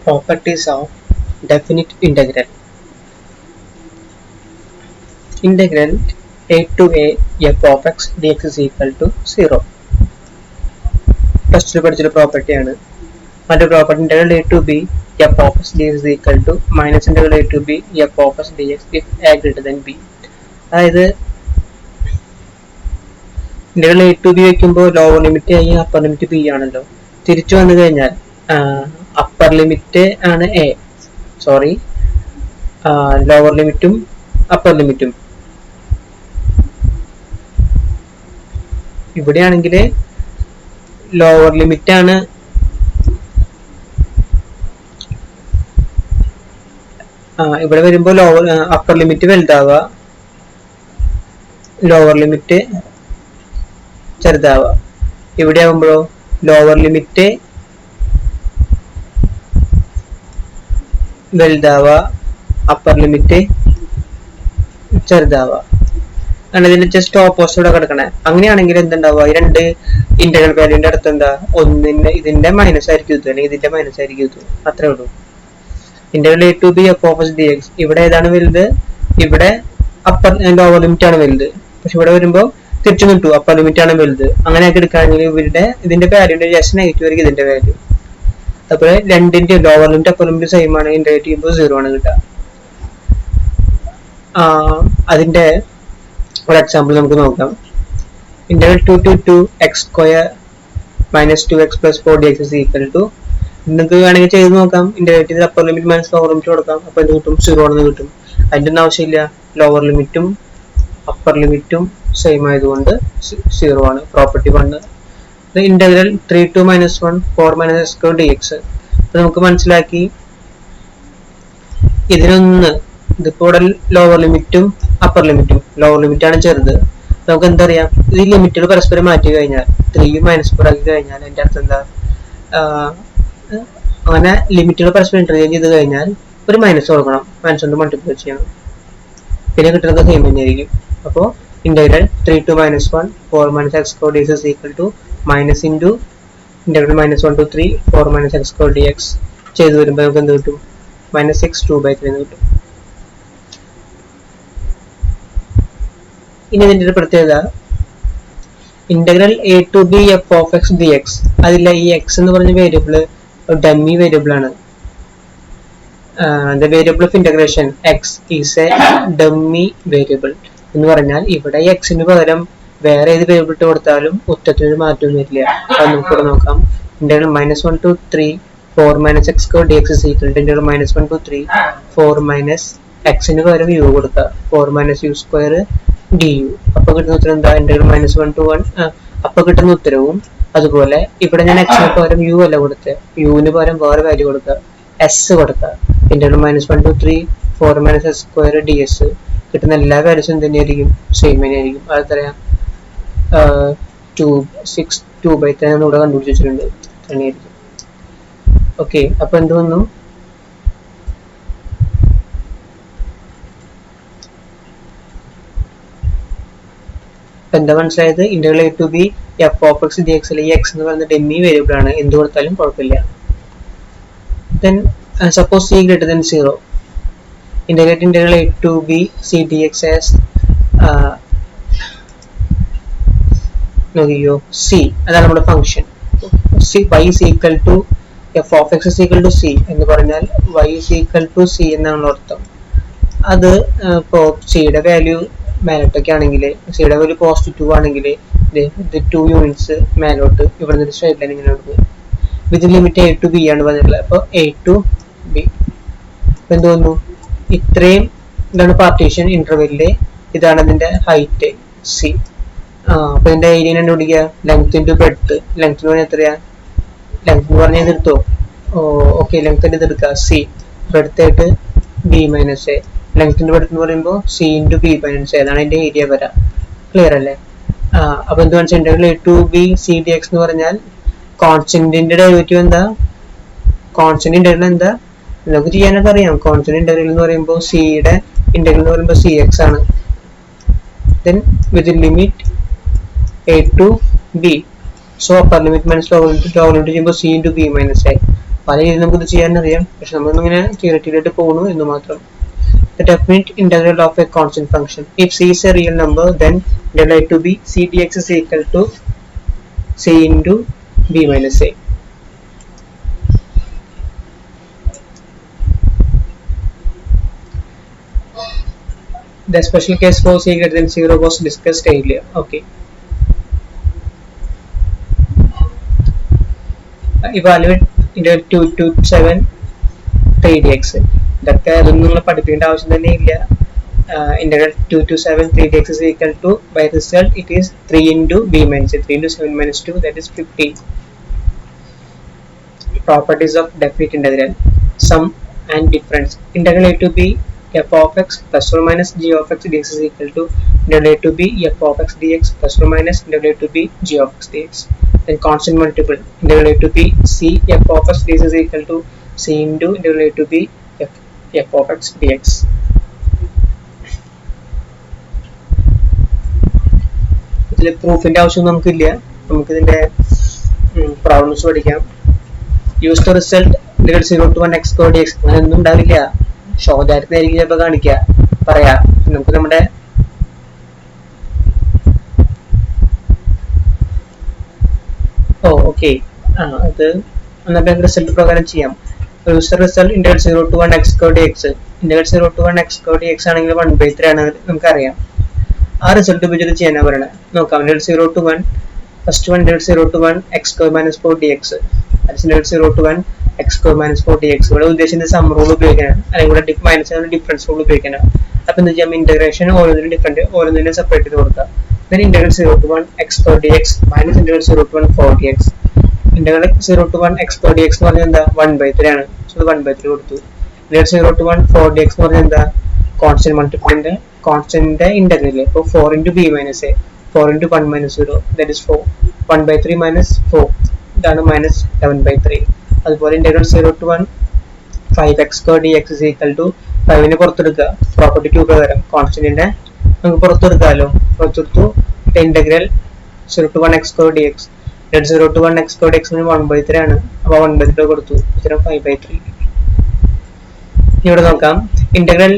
properties of definite integral. Integral a to a f of x dx is equal to 0. First പഠിച്ചൊരു property ആണ്. മറ്റൊരു property integral a to b f of x dx is equal to minus integral a to b f of x dx if a greater than b. അതായത് integral a to b വെക്കുമ്പോൾ lower limit ആയി upper limit b ആണല്ലോ. തിരിച്ചു വന്നു കഴിഞ്ഞാൽ upper limit ആണ് a, sorry lower ലിമിറ്റും അപ്പർ ലിമിറ്റും. ഇവിടെയാണെങ്കിൽ ലോവർ ലിമിറ്റ് ആണ് ഇവിടെ വരുമ്പോൾ ലോവർ അപ്പർ ലിമിറ്റ് വലുതാവുക, ലോവർ ലിമിറ്റ് ചെറുതാവുക. ഇവിടെ ആകുമ്പോഴോ ലോവർ ലിമിറ്റ് വലുതാവുക, അപ്പർ ലിമിറ്റ് ചെറുതാവുക. ആണ് ഇതിന്റെ ജസ്റ്റ് ഓപ്പോസിറ്റ് കിടക്കണേ. അങ്ങനെയാണെങ്കിൽ എന്തുണ്ടാവുക, ഈ രണ്ട് ഇന്റഗ്രൽ വാല്യൂന്റെ അടുത്ത് എന്താ, ഒന്നിന്റെ ഇതിന്റെ മൈനസ് ആയിരിക്കും ഇത്, അല്ലെങ്കിൽ ഇതിന്റെ മൈനസ് ആയിരിക്കും ഇത്, അത്രേ ഉള്ളൂ. Integral a to b f of x dx ഇവിടെ ഏതാണ് വലുത്, ഇവിടെ അപ്പർ ലോവർ ലിമിറ്റ് ആണ് വലുത്. പക്ഷെ ഇവിടെ വരുമ്പോൾ തിരിച്ചു കിട്ടും, അപ്പർ ലിമിറ്റ് ആണ് വലുത്. അങ്ങനെയൊക്കെ എടുക്കുകയാണെങ്കിൽ ഇവരുടെ ഇതിന്റെ വാല്യൂന്റെ ജസ്റ്റ് നെഗറ്റീവ് ആയിരിക്കും ഇതിന്റെ വാല്യൂ. അതുപോലെ രണ്ടിന്റെ lower limit upper limit same ആണ്, ഇന്റഗ്രേറ്റ് ചെയ്യുമ്പോൾ 0 ആണ് കിട്ടുക. അതിന്റെ ഒരു എക്സാമ്പിൾ നമുക്ക് നോക്കാം. Integral 2 to 2 x square minus 2x plus 4 dx is equal to, നിങ്ങൾക്ക് വേണമെങ്കിൽ ചെയ്ത് നോക്കാം. ഇന്റഗ്രേറ്റ് ചെയ്ത് upper limit minus lower limit കൊടുക്കാം, അപ്പോൾ എന്ത് കിട്ടും, 0 ആണെന്ന് കിട്ടും. അതിൻ്റെ ഒന്നും ആവശ്യമില്ല, ലോവർ ലിമിറ്റും അപ്പർ ലിമിറ്റും സെയിം ആയതുകൊണ്ട് 0 ആണ്. Property 1. Integral 3 to minus 1 4 minus x square dx. അപ്പോൾ നമുക്ക് മനസ്സിലാക്കി ഇതിനൊന്ന് ഇതിപ്പോ ഇവിടെ ലോവർ ലിമിറ്റും അപ്പർ ലിമിറ്റും, ലോവർ ലിമിറ്റ് ആണ് ചെറുത്. നമുക്ക് എന്താ അറിയാം, ഈ ലിമിറ്റുകൾ പരസ്പരം മാറ്റി കഴിഞ്ഞാൽ 3 മൈനസ് 4 ആക്കി കഴിഞ്ഞാൽ എൻ്റെ അർത്ഥം എന്താ, അങ്ങനെ ലിമിറ്റുകൾ പരസ്പരം ഇന്റർചേഞ്ച് ചെയ്ത് കഴിഞ്ഞാൽ ഒരു മൈനസ് കൊടുക്കണം, മൈനസ് കൊണ്ട് മൾട്ടിപ്ലൈ ചെയ്യണം, പിന്നെ കിട്ടുന്നത് സെയിം തന്നെയായിരിക്കും. അപ്പോൾ integral 3 to minus 1 4 minus x square dx is equal to minus into integral -1 to 3 4 minus x square dx ചെയ്ത് വരുമ്പോൾ നമുക്ക് എന്ത് കിട്ടും, -6 2/3 എന്ന് കിട്ടും. ഇനി ഇതിന്റെ ഒരു പ്രത്യേകത, integral a to b f of x dx, അതിലെ ഈ x എന്ന് പറഞ്ഞ വേരിയബിൾ ഡമ്മി വേരിയബിൾ ആണ്. the variable of integration x is a dummy variable എന്ന് പറഞ്ഞാൽ ഇവിടെ x ന് പകരം വേറെ ഏത് വേരിയബിൾ ഇട്ട് കൊടുത്താലും ഉത്തരത്തിന് മാറ്റം വരില്ല. അത് നമുക്ക് ഇവിടെ നോക്കാം. Integral -1 to 3 4 minus x square dx is equal to integral -1 to 3 4 minus x ന് പകരം u കൊടുക്കുക, 4 minus u square du. അപ്പൊ കിട്ടുന്ന ഉത്തരം എന്താ, ഇന്റഗ്രൽ -1 to 1. അപ്പൊ കിട്ടുന്ന ഉത്തരവും അതുപോലെ ഇവിടെ ഞാൻ x ന് പകരം u അല്ല കൊടുത്തത്, u ന് പകരം വേറെ വാല്യൂ കൊടുക്കുക, s കൊടുക്കുക. Integral -1 to 3 4 minus x square ds കിട്ടുന്ന എല്ലാ വാല്യൂസും തന്നെയായിരിക്കും, സെയിം തന്നെയായിരിക്കും. അതെത്രയാ 2/3 ഇവിടെ കണ്ടുപിടിച്ച് വെച്ചിട്ടുണ്ട്, തന്നെയായിരിക്കും. ഓക്കെ, അപ്പൊ എന്ത് വന്നു, എന്താ മനസ്സിലായത്, integral a to b f of x dx ലെ x എന്ന് പറയുന്ന ഡെമ്മി വേരിയബിൾ ആണ്, എന്ത് കൊടുത്താലും കുഴപ്പമില്ല. then suppose c greater than 0, integrate integral a to b c dx as നോക്കിയോ c, അതാണ് നമ്മുടെ function. y is equal to f of x is equal to c എന്ന് പറഞ്ഞാൽ y is equal to c എന്നാണ് അർത്ഥം. അത് ഇപ്പോൾ സിയുടെ വാല്യൂ മേലോട്ടൊക്കെ ആണെങ്കിൽ, സിയുടെ വാല്യൂ +2 ആണെങ്കിൽ ഇത് 2 യൂണിറ്റ്സ് മേലോട്ട് ഇവിടെ നിന്ന് സ്ട്രൈറ്റ് ലൈൻ ഇങ്ങനെ കൊടുക്കും. വിത്ത് ലിമിറ്റ് a to b ആണ് പറഞ്ഞിട്ടുള്ളത്. അപ്പോൾ a to b എന്ത് വന്നു, ഇത്രയും ഇതാണ് പാർട്ടീഷൻ ഇന്റർവെല്ലില്, ഇതാണ് ഇതിന്റെ ഹൈറ്റ് c. അപ്പൊ ഇതിന്റെ ഏരിയ കണ്ടുപിടിക്കുക, ലെങ്ത് ഇൻറ്റു ബ്രെഡ്ത്ത്. ലെങ്ത് എന്ന് പറഞ്ഞാൽ എത്രയാ, ലെങ്ത് എന്ന് പറഞ്ഞാൽ ഇതെടുത്തോ, ഓക്കെ ലെങ്ത്തിന്റെ ഇത് എടുക്കുക c, ബ്രെഡ്ത്ത് ആയിട്ട് b മൈനസ് എ. ലെങ്ത്തിന്റെ ബ്രെഡ്ത്ത് എന്ന് പറയുമ്പോൾ c into b minus A, അതാണ് ഇതിന്റെ ഏരിയ വരാം. ക്ലിയർ അല്ലേ? അപ്പൊ എന്ത് വെച്ചാൽ integral a to b c dx എന്ന് പറഞ്ഞാൽ കോൺസ്റ്റന്റിന്റെ ഡെറിവേറ്റീവ് എന്താ, കോൺസ്റ്റന്റ് ഇന്റഗ്രൽ എന്താ നമുക്ക് ചെയ്യാനൊക്കെ അറിയാം. കോൺസ്റ്റന്റ് ഇന്റഗ്രൽ എന്ന് പറയുമ്പോൾ സിയുടെ ഇന്റഗ്രൽ എന്ന് പറയുമ്പോൾ cx ആണ്. then with limit a to b, so upper limit minus lower limit ചെയ്യുമ്പോൾ c into b minus a. പല രീതിയിൽ നമുക്ക് ഇത് ചെയ്യാൻ അറിയാം, പക്ഷെ നമ്മളിങ്ങനെ തിയററ്റിക്കലായിട്ട് പോകുന്നു എന്ന് മാത്രം. The definite integral of a constant function. If c is a real number, then del a to b c dx is equal to c into b minus a. The special case for c greater than 0 was discussed earlier. Okay. Evaluate integral 2 to 7 3dx. ഇതൊക്കെ അതൊന്നും നിങ്ങൾ പഠിപ്പിക്കേണ്ട ആവശ്യം തന്നെ ഇല്ല. Integral 2 to 7 3dx is equal to, by result it is 3 into b minus a, 3 into 7 minus 2, that is 50. Properties of definite integral: sum and difference. Integral a to b f of x plus or minus g of x dx is equal to integral a to b f of x dx plus or minus integral a to b g of x dx. Then constant multiple: integral a to b c f of x dx is equal to c into integral a to b f of x dx. ഇതിൽ പ്രൂഫിന്റെ ആവശ്യം നമുക്കില്ല, നമുക്കിതിന്റെ problems പഠിക്കാം. Use the result integral 0 to 1 x squared dx. അങ്ങനെയൊന്നും ഉണ്ടാവില്ല, ഷോദാരത്തിനായിരിക്കും ചിലപ്പോൾ കാണിക്കുക പറയാ. നമുക്ക് നമ്മുടെ ഓക്കെ അത് നമ്മുടെ റിസൾട്ട് പ്രകാരം ചെയ്യാം. Use the result integral 0 to 1 x squared dx. Integral 0 to 1 x squared dx ആണെങ്കിൽ 1/3 ആണ് നമുക്കറിയാം. ആ റിസൾട്ട് ഉപയോഗിച്ചിട്ട് ചെയ്യാനാ പറയണത്. നോക്കാം. Integral 0 to 1 first one integral 0 to 1 x squared minus 4 dx. Integral 0 to 1 x squared minus 4 dx. ഇവിടെ ഉദ്ദേശിക്കുന്നത് സം റൂൾ ഉപയോഗിക്കാനാണ്, അല്ലെങ്കിൽ ഇവിടെ മൈനസ് ഡിഫറൻസ് റൂൾ ഉപയോഗിക്കാനാണ്. അപ്പൊ എന്താ ചെയ്യാം, ഇന്റഗ്രേഷൻ ഓരോന്നിനും ഡിഫറെന്റ്, ഓരോന്നിനും സെപ്പറേറ്റ് ചെയ്ത് കൊടുക്കാം. then integral 0 to 1 x squared dx minus integral 0 to 1 4 dx. integral 0 to 1 x squared dx എന്ന് പറഞ്ഞാൽ എന്താ 1/3 ആണ്. സോ 1/3 കൊടുത്തു. integral 0 to 1 4 dx എന്ന് പറഞ്ഞാൽ എന്താ കോൺസ്റ്റന്റ് മൾട്ടിപ്പിളിന്റെ കോൺസ്റ്റന്റിന്റെ ഇന്റഗ്രൽ. അപ്പോൾ 4 into b minus a, 4 into 1 minus 0, that is 4. 1/3 minus 4, ഇതാണ് minus 11/3. അതുപോലെ integral 0 to 1 5x squared dx is equal to 5നെ പുറത്തെടുക്കുക പ്രോപ്പർട്ടി 2 പ്രകാരം, കോൺസ്റ്റന്റിന്റെ നമുക്ക് പുറത്തെടുക്കാമല്ലോ. പുറത്തെടുത്തു. Integral 0 to 1 x squared dx, 0 to 1 x squared dx 1/3 ആണ്. അപ്പോൾ 1/3 കൊടുത്തു, ഉത്തരം 5/3. ഇവിടെ നോക്കാം. ഇന്റഗ്രൽ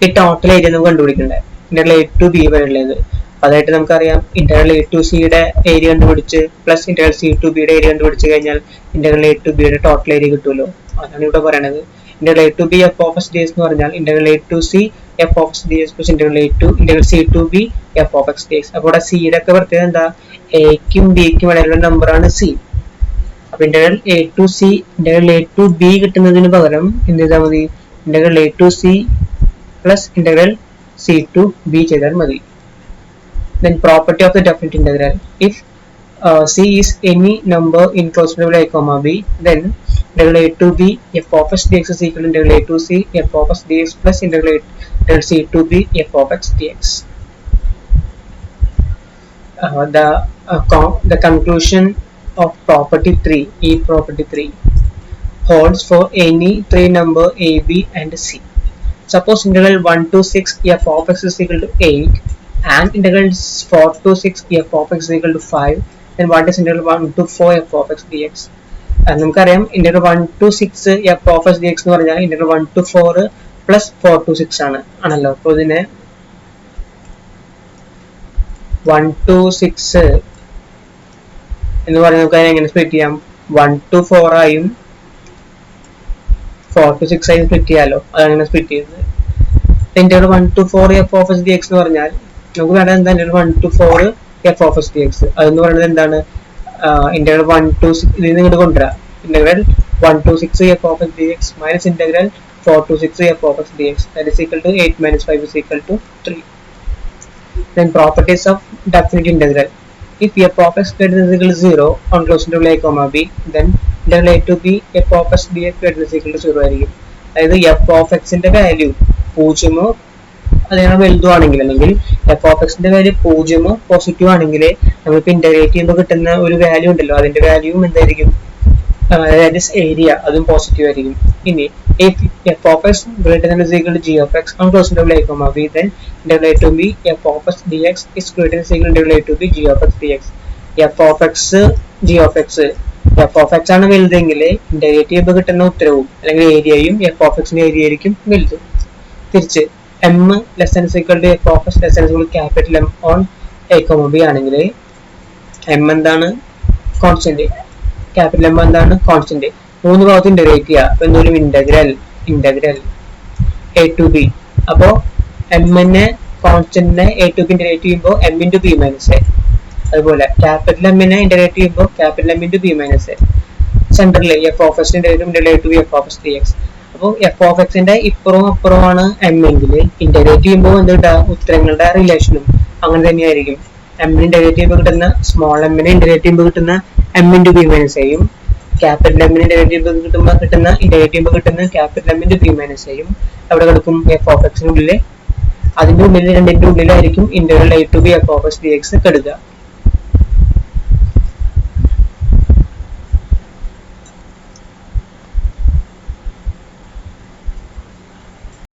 ഈ ടോട്ടൽ ഏരിയ നമുക്ക് കണ്ടുപിടിക്കണ്ടേ, ഇന്റഗ്രൽ a to b വരെ ഉള്ളത്. അതായിട്ട് നമുക്കറിയാം ഇന്റഗ്രൽ a to c യുടെ ഏരിയ കണ്ടുപിടിച്ച് plus integral c to b യുടെ ഏരിയ കണ്ടുപിടിച്ച് കഴിഞ്ഞാൽ ഇന്റഗ്രൽ a to b യുടെ ടോട്ടൽ ഏരിയ കിട്ടുമല്ലോ. അതാണ് ഇവിടെ പറയണത്. Integral a to b f of x ds എന്ന് പറഞ്ഞാൽ integral a to c f of x ds plus integral c to b f of x ds. അപ്പോൾ ഇവിടെ c യുടെ ഒക്കെ പ്രത്യേകത എന്താ, എക്കും ബിക്കും ഇടയിലുള്ള നമ്പറാണ് c. അപ്പൊ integral a to c integral a to b കിട്ടുന്നതിന് പകരം എന്ത് ചെയ്താൽ മതി, integral a to c plus integral c to b ചെയ്താൽ മതി. Then property of the definite integral: if c is any number in closed interval a comma b, then integral a to b f of x dx is equal to integral a to c f of x dx plus integral c to b f of x dx. The conclusion of property 3, property 3 holds for any three number a, b and c. Suppose integral 1 to 6 f of x is equal to 8 and integral 4 to 6 f of x is equal to 5, then what is integral 1 to 4 f of x dx? നമുക്കറിയാം integral 1 to 6 f of x dx എന്ന് പറഞ്ഞാൽ integral 1 to 4 plus 4 to 6 ആണല്ലോ. അപ്പോൾ ഇതിനെ 1 to 6 എന്ന് പറഞ്ഞാൽ നമുക്ക് അതിനെ എങ്ങനെ സ്പ്ലിറ്റ് ചെയ്യാം, 1 to 4 ആയും 4 to 6 ആയും സ്പ്ലിറ്റ് ചെയ്യാലോ. അതങ്ങനെ സ്പ്ലിറ്റ് ചെയ്തത്. Integral 1 to 4 f of x dx എന്ന് പറഞ്ഞാൽ നമുക്ക് വേണ്ടത് എന്താ, integral 1 to 4 f of x dx. അതെന്ന് പറയുന്നത് എന്താണ്, ഇന്റഗ്രൽ 1 to 6 ഇതിൽ നിന്ന് ഇങ്ങോട്ട് കൊണ്ടുവരാം. Integral 1 to 6 f of x dx minus integral 4 to 6 f of x dx, that is equal to 8 minus 5 is equal to 3. Then properties of definite integral: if f of x greater than or equal to 0 on closed interval a comma b, then integral a to b f of x dx greater than or equal to 0 ആയിരിക്കും. അതായത് f of x ന്റെ value 0 അതിനാണ് വലുതുമാണെങ്കിൽ, അല്ലെങ്കിൽ f of x ന്റെ value 0 positive ആണെങ്കിൽ നമുക്ക് integrate ചെയ്യുമ്പോൾ കിട്ടുന്ന ഒരു വാല്യൂ ഉണ്ടല്ലോ, അതിന്റെ വാല്യൂവും എന്തായിരിക്കും, ഏരിയ അതും പോസിറ്റീവ് ആയിരിക്കും. ഇനി if f of x greater than or equal to g of x on closed interval a comma b, then integral a to b f of x dx is greater than or equal to integral a to b g of x dx. f of x g of x f of x ആണ് വലുതെങ്കിൽ integrate ചെയ്യുമ്പോൾ കിട്ടുന്ന ഉത്തരവും അല്ലെങ്കിൽ ഏരിയയും f of x ന്റെ area ആയിരിക്കും വലുത്. തിരിച്ച് m less than or equal to f of x less than or equal to capital M on a comma b ആണെങ്കിൽ m എന്താണ് കോൺസ്റ്റന്റ്, ക്യാപിറ്റൽ M എന്താണ് കോൺസ്റ്റന്റ്. മൂന്ന് ഭാഗത്ത് ഇന്റഗ്രേറ്റ് ചെയ്യുക. അപ്പൊ എന്തെങ്കിലും ഇന്റഗ്രൽ a to b. അപ്പോ m നെ കോൺസ്റ്റന്റിനെ a to b ഇന്റഗ്രേറ്റ് ചെയ്യുമ്പോൾ m into b minus a. അതുപോലെ ക്യാപിറ്റൽ M നെ ഇന്റഗ്രേറ്റ് ചെയ്യുമ്പോൾ capital M into b minus a. Central f of x integrate a to b f of x dx. അപ്പോൾ f of x ന്റെ ഇപ്പുറവും അപ്പുറമാണ് m എങ്കിൽ integrate ചെയ്യുമ്പോൾ എന്താ ഉത്തരങ്ങളുടെ റിലേഷനും അങ്ങനെ തന്നെയായിരിക്കും. m ഇന്റഗ്രേറ്റ് ചെയ്യുമ്പോൾ കിട്ടുന്ന സ്മോൾ m നെ ഇന്റഗ്രേറ്റ് ചെയ്യുമ്പോൾ കിട്ടുന്ന m into b minus a യും ക്യാപിറ്റൽ M നെ ഇന്റഗ്രേറ്റ് ചെയ്യുമ്പോൾ കിട്ടുന്ന capital M into b minus a യും അവിടെ കിടക്കും f of x നുള്ളിൽ. അതിന്റെ ഉള്ളിൽ രണ്ടിന്റെ ഉള്ളിലായിരിക്കും integral a to b f of x dx കിടക്കുക.